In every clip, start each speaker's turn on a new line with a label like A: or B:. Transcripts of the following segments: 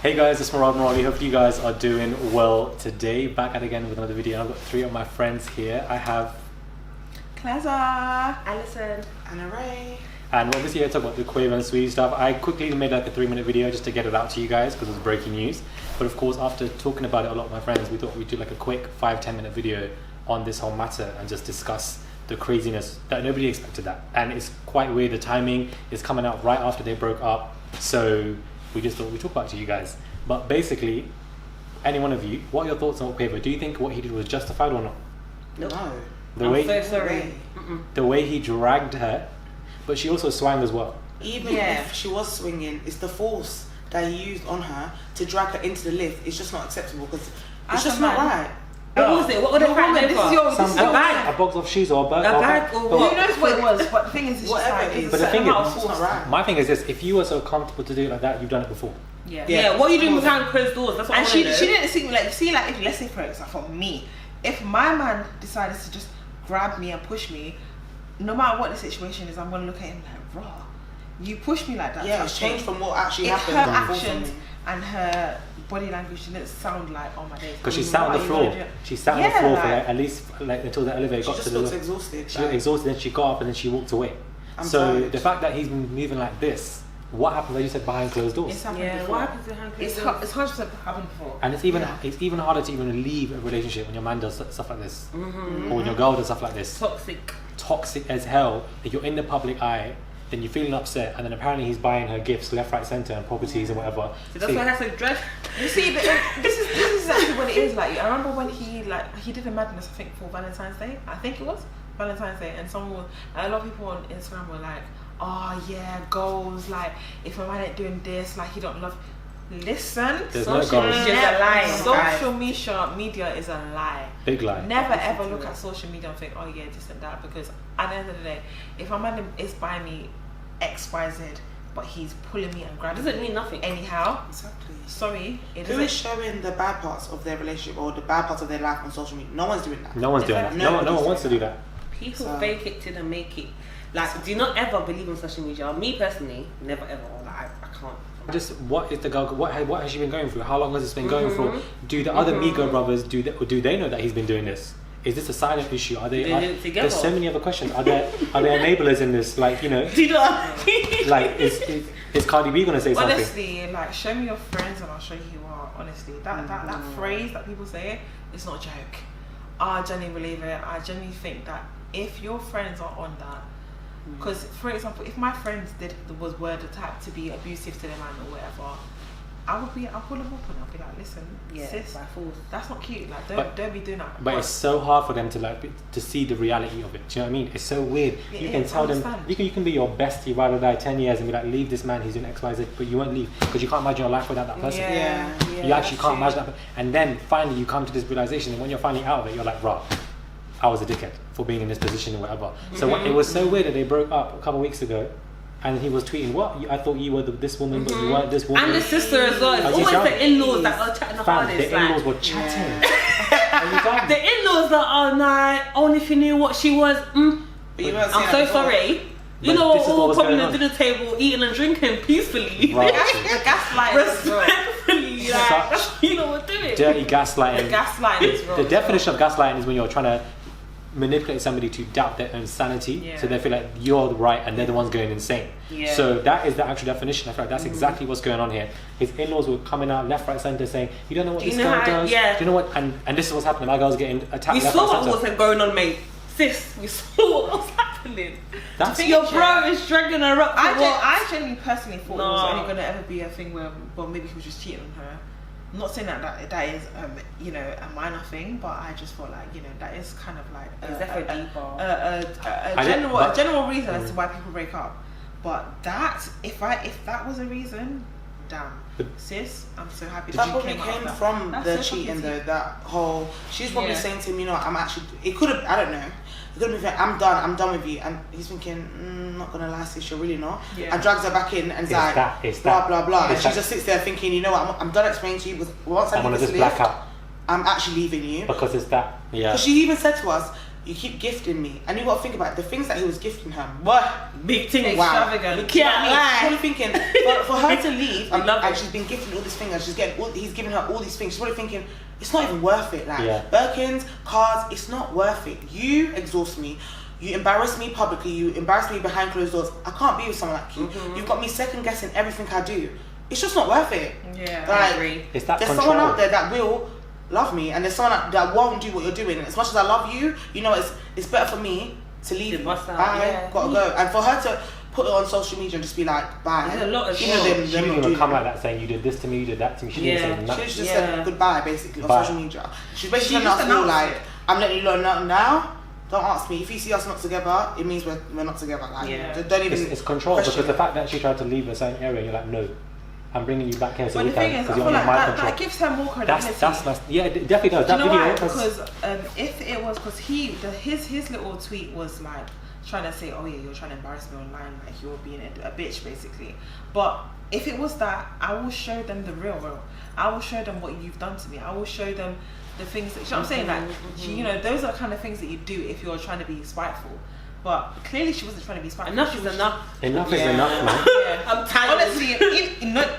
A: Hey guys, it's Marali. Hope you guys are doing well today. Back at again with another video. I've got three of my friends here. I have
B: Plaza,
C: Alison,
B: and Ray.
A: And obviously here to talk about the Quavo and Saweetie stuff. I quickly made like a 3-minute video just to get it out to you guys because it was breaking news. But of course, after talking about it a lot with my friends, we thought we'd do like a quick 5-10 minute video on this whole matter and just discuss the craziness that nobody expected that. And it's quite weird. The timing is coming out right after they broke up. So we just thought we'd talk about it to you guys. But basically, any one of you, what are your thoughts on Quavo? Do you think what he did was justified or not?
C: Nope.
B: No.
C: I'm so sorry.
A: The way he dragged her, but she also swung as well.
B: Even if she was swinging, it's the force that he used on her to drag her into the lift. It's just not acceptable because it's just not right.
C: What was it? What were they fighting over?
A: A bag, a box of shoes or a bag.
C: Or what?
B: Who knows what it was? But the thing is, it's
A: Whatever
B: just like,
A: it is. But the thing is, it's not right. My thing is this: if you were so comfortable to do it like that, you've done it before.
C: Yeah. What are you doing behind closed doors? That's what
B: and
C: I
B: she
C: know.
B: didn't seem like, if let's say for example, for me, if my man decided to just grab me and push me, no matter what the situation is, I'm gonna look at him like, raw. You push me like that.
D: Yeah, it's changed from what actually happened.
B: Her actions and her body language didn't sound like, oh my days.
A: Because she sat on the floor. She sat on the floor for like, at least like until the elevator got to the.
D: She just looks exhausted.
A: She looked exhausted, then she got up and then she walked away. So the fact that he's been moving like this, what happened? Like you said, behind closed doors.
B: It's happened
C: Yeah,
B: before.
C: what happens behind closed doors?
B: It's 100% happened before.
A: And it's even harder to even leave a relationship when your man does stuff like this, or when your girl does stuff like this. Toxic as hell. If you're in the public eye, then you're feeling upset, and then apparently he's buying her gifts left, right, centre, and properties and whatever.
C: So that's why I have to dread.
B: You see, but this is exactly what it is like. I remember when he did a madness, I think for Valentine's Day. I think it was Valentine's Day, and a lot of people on Instagram were like, "Oh yeah, goals. Like if a man ain't doing this, like he don't love." Listen,
A: social
B: media is a lie. Social media is a lie.
A: Big lie.
B: Never ever look at social media and think, "Oh yeah, this and that," because at the end of the day, if a man is buying me X, Y, Z, but he's pulling me and grabbing
C: Doesn't
B: me
C: mean nothing.
B: anyhow.
D: Exactly.
B: Sorry, it
D: Who
B: doesn't.
D: is showing the bad parts of their relationship or the bad parts of their life on social media? No one's doing that.
A: No one's doing that. No one wants to do that.
C: People fake it till they make it. Like, do not ever believe on social media. Me personally, never ever. Like, I can't.
A: Just what is the girl? What has she been going through? How long has this been going for? Do the other Migo brothers do they know that he's been doing this? Is this a silent issue? Are they? There's so many other questions. Are there enablers in this? Like, you know,
C: Do you know what I mean?
A: like is Cardi B gonna say something?
B: Honestly, like, show me your friends and I'll show you who you are. Honestly, that phrase that people say, it's not a joke. I genuinely believe it. I genuinely think that if your friends are on that, because for example, if my friends was word attacked to be abusive to their man or whatever, I'll pull them up and I'll be like, listen, sis, that's not cute. Like, don't be doing that.
A: But it's so hard for them to see the reality of it. Do you know what I mean? It's so weird. You can tell them, you can be your bestie, ride or die 10 years and be like, leave this man, he's doing X, Y, Z, but you won't leave because you can't imagine your life without that person. You actually can't imagine that. And then finally you come to this realization, and when you're finally out of it, you're like, rah, I was a dickhead for being in this position or whatever. So it was so weird that they broke up a couple of weeks ago. And he was tweeting, what? I thought you were this woman, but you weren't this woman.
C: And the sister as well. It's always the in-laws that are chatting the hardest.
A: The in-laws were chatting.
C: The in-laws that are like, only if you knew what she was.
D: But you
C: I'm so sorry. You know what? All probably at the dinner table, eating and drinking peacefully.
A: Right.
B: The gaslighting,
C: respectfully, like, you know what doing.
A: Dirty gaslighting.
B: The gaslighting is
A: The definition of gaslighting is when you're trying to manipulate somebody to doubt their own sanity, so they feel like you're right and they're the ones going insane. So that is the actual definition. I feel like that's exactly what's going on here. His in-laws were coming out left, right, centre saying, you don't know what this girl does. Do you know what? And this is what's happening. My girl's getting attacked.
C: We saw what was going on, mate. Sis, we saw what was happening.
A: That's
C: your bro is dragging her up.
B: I genuinely personally thought it was only going to ever be a thing where, well, maybe he was just cheating on her. I'm not saying that is you know, a minor thing, but I just felt like, you know, that is kind of like a general reason as to why people break up. But that, if that was a reason, damn, sis, I'm so happy that you came
D: from the cheating though. That whole, she's probably saying to him, you know, I'm actually, it could have, I don't know, it could have been, I'm done with you, and he's thinking, not gonna lie, sis, you're really not, and drags her back in and is like, blah blah blah, and she just sits there thinking, you know what, I'm done explaining to you, because once I leave this lift, I'm actually leaving you,
A: because it's that.
D: Because she even said to us, you keep gifting me, and you got to think about it, the things that he was gifting her. What
C: big thing,
B: extravagant.
D: You can't lie. Probably thinking for her to leave, and she's been gifting all these things, and he's giving her all these things. She's probably thinking it's not even worth it. Like Birkins, cars, it's not worth it. You exhaust me. You embarrass me publicly. You embarrass me behind closed doors. I can't be with someone like you. You've got me second guessing everything I do. It's just not worth it.
B: Yeah,
D: like,
B: I agree.
A: It's that
D: there's
A: control.
D: someone out there that will love me, and there's someone that won't do what you're doing. And as much as I love you, you know, it's better for me to leave you. Gotta go. And for her to put it on social media and just be like, bye.
C: There's a lot of
A: she didn't even come like that saying you did this to me, you did that to me. She didn't say nothing.
D: She just said goodbye basically on social media. She's basically telling us all like, I'm letting you know now. Don't ask me. If you see us not together, it means we're not together. Like, don't even.
A: It's control because the fact that she tried to leave a certain area, you're like, no, I'm bringing you back here. So
B: but the thing is, I feel like that gives her more credibility.
A: That's yeah, it definitely does.
B: Do
A: that
B: you know
A: video.
B: why? Because if it was because his little tweet was like trying to say, oh yeah, you're trying to embarrass me online, like you're being a bitch basically. But if it was that, I will show them the real. I will show them what you've done to me. I will show them the things that, you know what I'm saying? Like, you know, those are the kind of things that you do if you're trying to be spiteful. But clearly she wasn't trying to be spiteful.
C: Enough is enough.
A: Enough is enough, man.
B: Yeah.
C: I'm tired.
B: Honestly,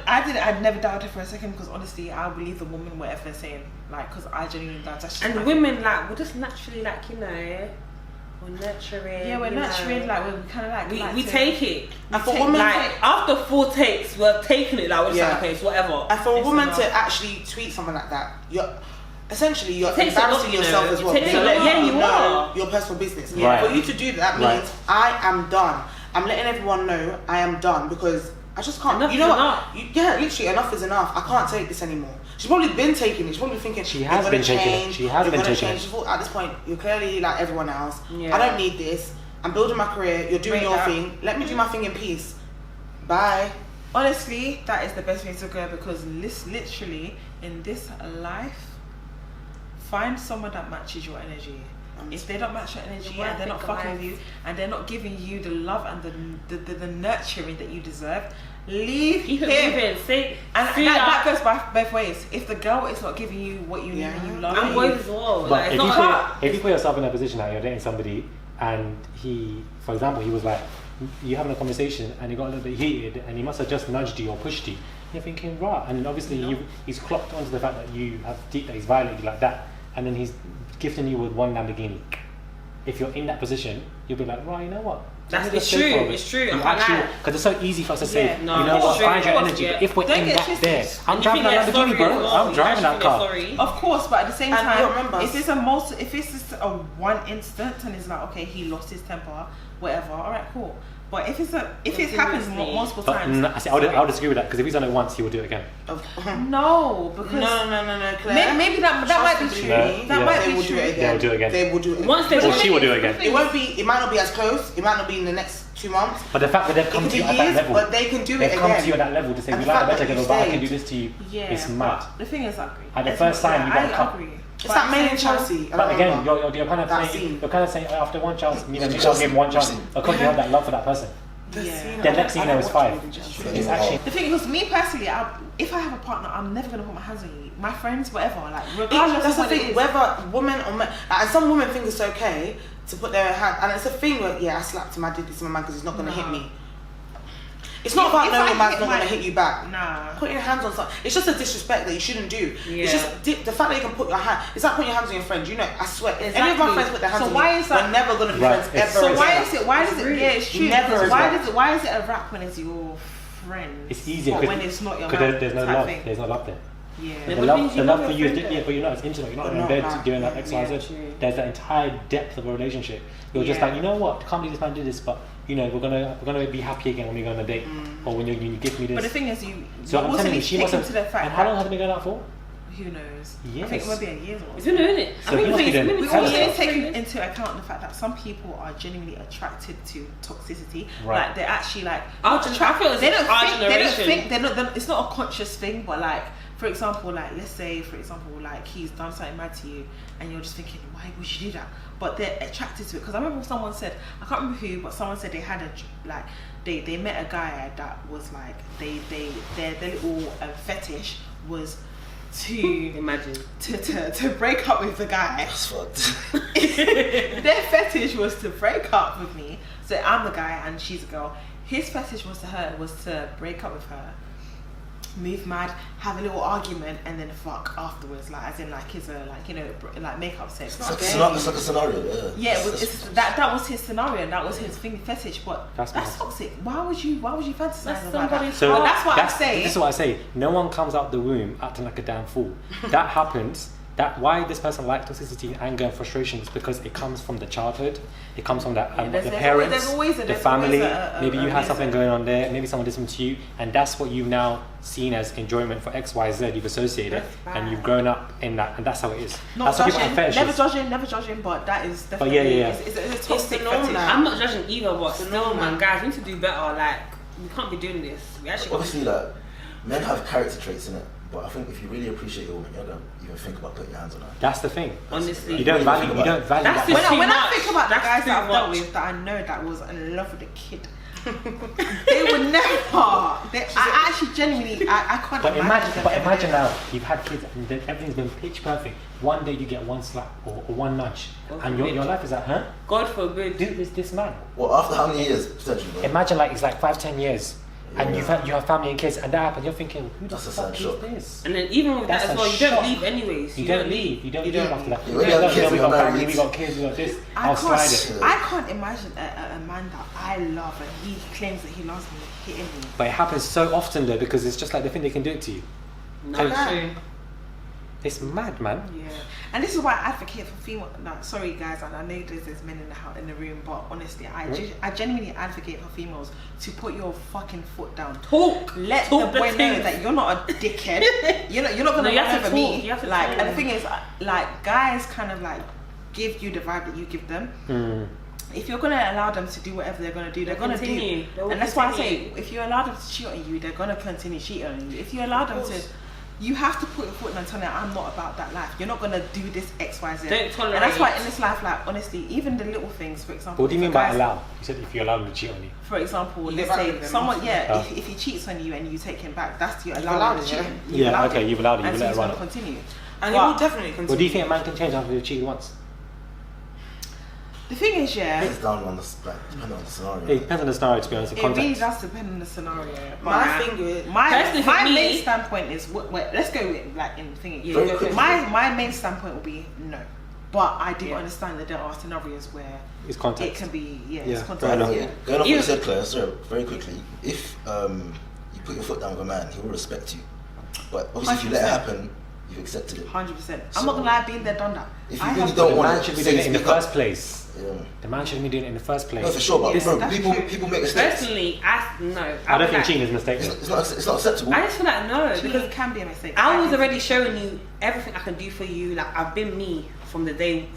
B: I'd never doubted her for a second because honestly, I believe the woman whatever they're saying. Like, because I genuinely doubt that.
C: And women, like, we're just naturally, like, you know, we're nurturing.
B: Yeah, we're nurturing. Like, we're kind of like
C: we take it.
D: And for women,
C: like after 4 takes, we're taking it. Like, we're just like, okay, it's whatever.
D: And for a woman to actually tweet something like that, you're embarrassing yourself as well.
C: You are.
D: Your personal business.
A: Right.
D: For you to do that means I am done. I'm letting everyone know I am done because I just can't.
C: Enough
D: you know
C: is
D: what? Literally, enough is enough. I can't take this anymore. She's probably been taking it. She's probably thinking
A: she has been taking it. She has been taking it.
D: She thought, at this point, you're clearly like everyone else.
C: Yeah.
D: I don't need this. I'm building my career. You're doing your thing. Let me do my thing in peace. Bye.
B: Honestly, that is the best way to go because literally in this life, find someone that matches your energy. If they don't match your energy and they're not fucking with you and they're not giving you the love and the nurturing that you deserve, leave him. And that goes both ways. If the girl is not giving you what you need and you love
C: and boys as well.
A: But like, if you put yourself in a position that you're dating somebody and he, for example, he was like, you're having a conversation and he got a little bit heated and he must have just nudged you or pushed you. You're thinking, right, and then obviously he's clocked onto the fact that you have deep that he's violated you like that, and then he's gifting you with one Lamborghini. If you're in that position, you'll be like, right, you know what?
C: It's true.
A: Because it's so easy for us to say, you know what, find your energy. But if we're in that there, I'm driving that Lamborghini, bro. I'm driving that car.
B: Of course, but at the same time, if it's just a one instance and it's like, okay, he lost his temper, whatever, alright, cool. But if it happens multiple times,
A: I would disagree with that because if he's done it once, he will do it again.
B: No, because
D: no, Claire.
B: Maybe that might be true. That might be true.
A: They will do it again.
D: They will do it.
C: Once they
A: or she will do it again.
D: It won't be. It might not be as close. It might not be in the next 2 months.
A: But the fact that they've come to you at that level,
D: but they can do it
A: they've
D: again.
A: come to you at that level to say we like the better girl, but I can do this to you. It's mad.
B: The thing is, I agree.
A: At the first sign, you got to cut.
D: It's that man in Chelsea.
A: But again, you're kind of saying after one chance, you know, you don't give one chance because you have that love for that person. The next thing you know is 5. It's actually
B: the thing is, me personally, if I have a partner, I'm never gonna put my hands on you. My friends, whatever, like regardless of what it is.
D: Whether women or men, and some women think it's okay to put their hand, and it's a thing where I slapped him, I did this to my man because he's not gonna hit me. It's not about knowing a man's not going to hit you back.
B: Nah.
D: Putting your hands on something. It's just a disrespect that you shouldn't do.
C: Yeah.
D: It's just the fact that you can put your hand. It's like putting your hands on your friends. You know, I swear. If any of my friends put their hands on me, we're never going to be friends ever.
B: So why is it? Yeah, it's true.
D: Never.
B: Why is it a rap when it's your friend?
A: It's easier
B: but when it's not your
A: because there's no love. There's no love there.
B: Yeah.
A: The love for you is different, but you're not as intimate. You're not in bed doing that X, Y, Z. There's that entire depth of a relationship. You're just like, you know what? Can't believe this man did this, but you know we're gonna be happy again when we go on a date, or when you give me this.
B: But the thing is,
A: So I'm telling you, she must have. And how long have they been going out for?
B: Who knows?
A: Yes.
B: I think it might be a year's or
C: It's been doing it.
A: So
B: we also take into account the fact that some people are genuinely attracted to toxicity.
A: Right.
B: Like they're actually like
C: they don't think
B: it's not a conscious thing, but like for example, like let's say for example, like he's done something bad to you, and you're just thinking, why would you do that? But they're attracted to it because I remember someone said, I can't remember who, but someone said they had they met a guy that was like their little fetish was to break up with the guy.
E: That's fucked.
B: Their fetish was to break up with me. So I'm the guy and she's a girl. His fetish was to break up with her, move mad, have a little argument, and then fuck afterwards. Like as in like like makeup sex.
E: It's like a scenario.
B: Yeah, that was his scenario and that was his fetish. But that's toxic. Why would you fantasize about that?
A: So
B: that's what I say.
A: This is what I say. No one comes out the womb acting like a damn fool. That happens. Why this person likes toxicity, anger, and frustration is because it comes from the childhood. It comes from the parents, the family. Maybe you had something going on there. Maybe someone did something to you, and that's what you've now seen as enjoyment for X, Y, Z. You've associated, and you've grown up in that, and that's how it is.
B: Not judging, never judging, but that is definitely it's a toxic fetish.
C: I'm not judging either, but still, man, guys, we need to do better. Like, we can't be doing this. We actually
E: obviously, like, men have character traits in it. But I think if you really appreciate your woman, you're gonna even think about putting your hands on her.
A: That's the thing.
C: Honestly,
A: you don't value
B: When I think about the guys that I've dealt
C: much.
B: with that I know that was in love with a kid, they would never. I actually genuinely, I can't imagine.
A: But imagine now, you've had kids and then everything's been pitch perfect. One day you get one slap or one nudge, and your life is like, huh?
C: God forbid.
A: Dude, is this man?
E: Well, after how many years potentially? Bro?
A: Imagine like it's like 5-10 years. And you have family and kids, and that happens. You're thinking, who the fuck is this?
C: And then even with that as well, you don't leave anyways.
A: You don't leave. You don't leave after that.
E: We got
A: family, we got kids, we got this. I'll slide it.
B: I can't imagine a man that I love and he claims that he loves me hitting me.
A: But it happens so often though, because it's just like they think they can do it to you.
C: No, true.
A: It's mad, man.
B: Yeah, and this is why I advocate for female. No, sorry guys, and I know there's men in the room, but honestly, I genuinely advocate for females to put your fucking foot down. Let the boy know that you're not a dickhead. You're not gonna run over me. Like, and the thing is, like, guys kind of like give you the vibe that you give them. If you're gonna allow them to do whatever they're gonna do, they're gonna do. And that's why I say, if you allow them to cheat on you, they're gonna continue cheating on you. If you allow them to. You have to put your foot down and tell them, I'm not about that life. You're not going to do this X, Y, Z.
C: Don't tolerate.
B: And that's why in this life, like, honestly, even the little things, for example.
A: What do you mean by allow? You said if you allow them to cheat on you.
B: For example, let's say someone, if he cheats on you and you take him back, that's you allowed him to cheat.
A: You've allowed it. You've let it run.
B: Continue.
D: And it will definitely continue.
A: Well, do you think a man can change after they've cheated once?
B: The thing is,
E: It's down on depending on the scenario.
A: It depends on the scenario, to be honest.
B: It really does depend on the scenario.
D: My thing is,
B: my main standpoint is, let's go with like in thinking. My main standpoint will be no, but I do understand that there are scenarios where
A: it's context.
B: It can be
A: Going
B: it's context.
A: off
E: what you said, Claire. Sorry, very quickly. If you put your foot down with a man, he will respect you. But obviously, if you let it happen, you've accepted it.
B: 100%. I'm not gonna lie, been there, done that.
E: If you really don't want it,
A: man should be doing it in the first place.
E: Yeah.
A: The man shouldn't be doing it in the first place.
E: No, for sure, but people make mistakes.
C: Personally, I
A: don't think cheating is a mistake.
E: It's not acceptable.
C: I just feel like no,
B: because it can be a mistake.
C: I was already showing you everything I can do for you. Like, I've been me from day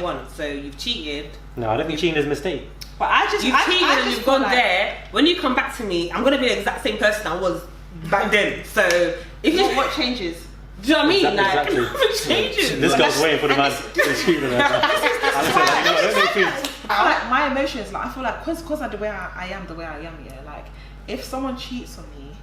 C: one. So you've cheated.
A: No, I don't think cheating is a mistake.
B: But
C: you've cheated and you've gone there. When you come back to me, I'm gonna be the exact same person I was back then. So if
B: what changes?
C: Do you know what I mean?
A: Exactly.
C: Like, changes.
A: This girl's waiting for the man to shoot her.
B: I feel like my emotions, like I feel like because of the way I am, yeah. Like if someone cheats on me,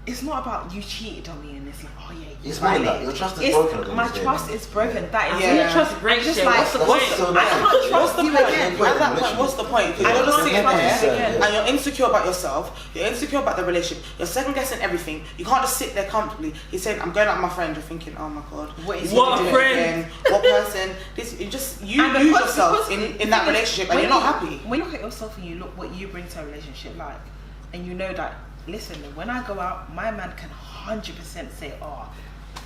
B: it's not about you cheated on me and it's like, oh yeah,
E: it's more than that. Your trust is broken.
B: My trust is broken. That is
C: your trust breaks.
B: Just like, I can't trust you again.
D: At that point, what's the point? Because you're just sitting there and you're insecure about yourself. You're insecure about the relationship. You're second guessing everything. You can't just sit there comfortably. He's saying, I'm going out with my friend. You're thinking, oh my god, what is he doing again? What person? You lose yourself in that relationship and you're not happy.
B: When you look at yourself and you look what you bring to a relationship, like, and you know that. Listen, when I go out, my man can 100% say, oh,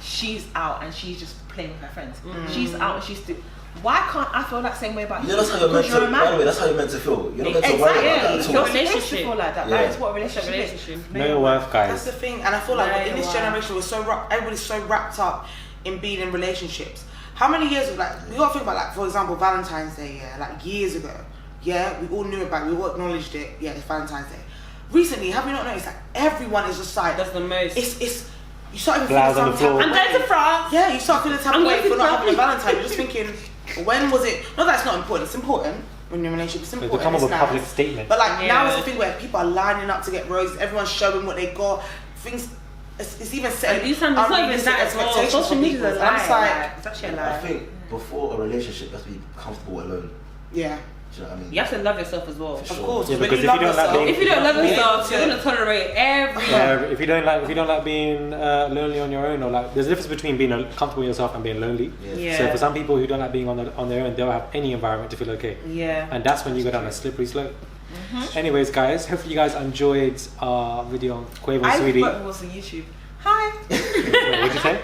B: she's out and she's just playing with her friends. She's out and she's still. Why can't I feel that same way about you?
E: That's how you're meant to. By the way, that's how you're meant to feel. You're not meant to worry about that.
B: You're supposed to feel like that. That is what a relationship is.
A: Know your worth, guys.
D: That's the thing, and I feel like in this generation, everybody's so wrapped up in being in relationships. How many years of we gotta think about for example, Valentine's Day, years ago, we all knew about it, we all acknowledged it, it's Valentine's Day. Recently, have you not noticed that everyone is just like
C: that's the most.
D: It's you start even
A: feeling
C: I'm going to France.
D: Yeah, you start feeling type of way for not having a Valentine. You're just thinking, when was it? Not that it's not important. It's important when you're in a relationship. It's important.
A: It's become a public statement.
D: But now it's the thing where people are lining up to get roses. Everyone's showing what they got. Things. it's even setting
C: It's not even that as well.
D: expectations
C: Social
D: for
C: media is
D: people.
C: a lie.
D: I'm just like,
C: Like, it's actually a lie.
E: I think before a relationship, you have to be comfortable alone.
D: yeah,
E: Do you know what I mean?
C: You have to love yourself as well.
E: For
D: of
E: sure.
D: course.
A: Yeah,
D: when
A: because
D: you
A: if
D: love
A: you don't like
D: yourself,
A: being-
C: If you don't love yourself,
D: Yeah.
C: you're gonna tolerate everything.
A: If you don't like being lonely on your own, or like, there's a difference between being comfortable with yourself and being lonely.
E: Yeah.
A: So for some people who don't like being on their own, they'll have any environment to feel okay.
C: Yeah.
A: And that's when you go down a slippery slope. Anyways, guys, hopefully you guys enjoyed our video on Quavo and
B: I
A: Saweetie.
B: forgot it was on YouTube. Hi.
A: Wait, what'd you say?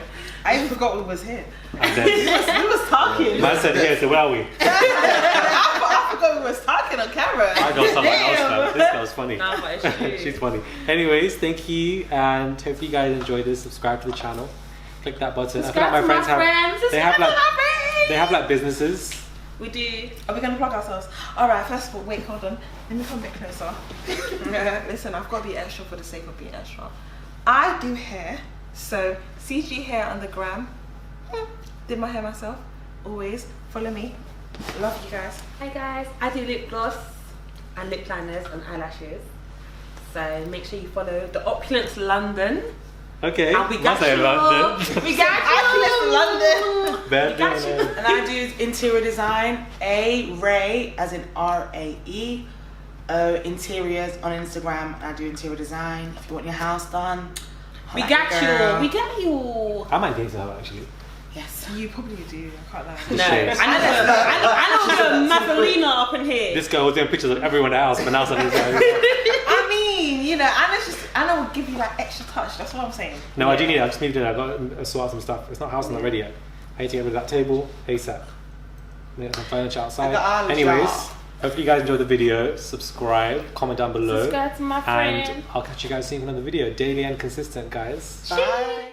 B: I even forgot we was here.
A: And then,
B: We was talking.
A: man said, "Here, so where are we?"
B: I forgot we was talking on camera.
A: I got someone else.
B: Damn.
A: Man. This girl's funny.
C: Nah, but it's true.
A: She's funny. Anyways, thank you, and hopefully you guys enjoyed this. Subscribe to the channel. Click that button. I feel like my friends they have like businesses.
C: We do.
B: Are we going to plug ourselves? Alright, first of all, wait, hold on. Let me come a bit closer. Listen, I've got to be extra for the sake of being extra. I do hair, so CG Hair on the gram. Did my hair myself. Always. Follow me. Love you guys.
C: Hi guys, I do lip gloss and lip liners and eyelashes. So make sure you follow the Opulence London.
A: Okay.
C: And we got
A: Must say
C: you.
A: London.
C: We got
B: I
C: you.
B: left London.
A: Bad
C: We got you.
A: dinner.
D: and I do interior design. Ray, as in RAE. Interiors on Instagram. I do interior design. If you want your house done,
C: We
D: holla
C: got
D: at your girl.
C: you. We got you.
A: I might date her actually.
D: Yes.
B: You probably do. I can't lie.
C: No,
A: Shades.
C: I know Mavelina up in here.
A: This girl was doing pictures of everyone else, but now suddenly.
B: I mean, you know, Anna will give you that extra touch. That's what I'm saying.
A: No, I do need it. I just need to do it. I've got to sort out some stuff. It's not house not ready yet. I need to get rid of that table ASAP. Get some furniture outside.
D: I got all the
A: Anyways,
D: job.
A: hopefully you guys enjoyed the video. Subscribe, comment down below.
C: Subscribe to my friend.
A: And I'll catch you guys soon for another video. Daily and consistent, guys.
D: Bye.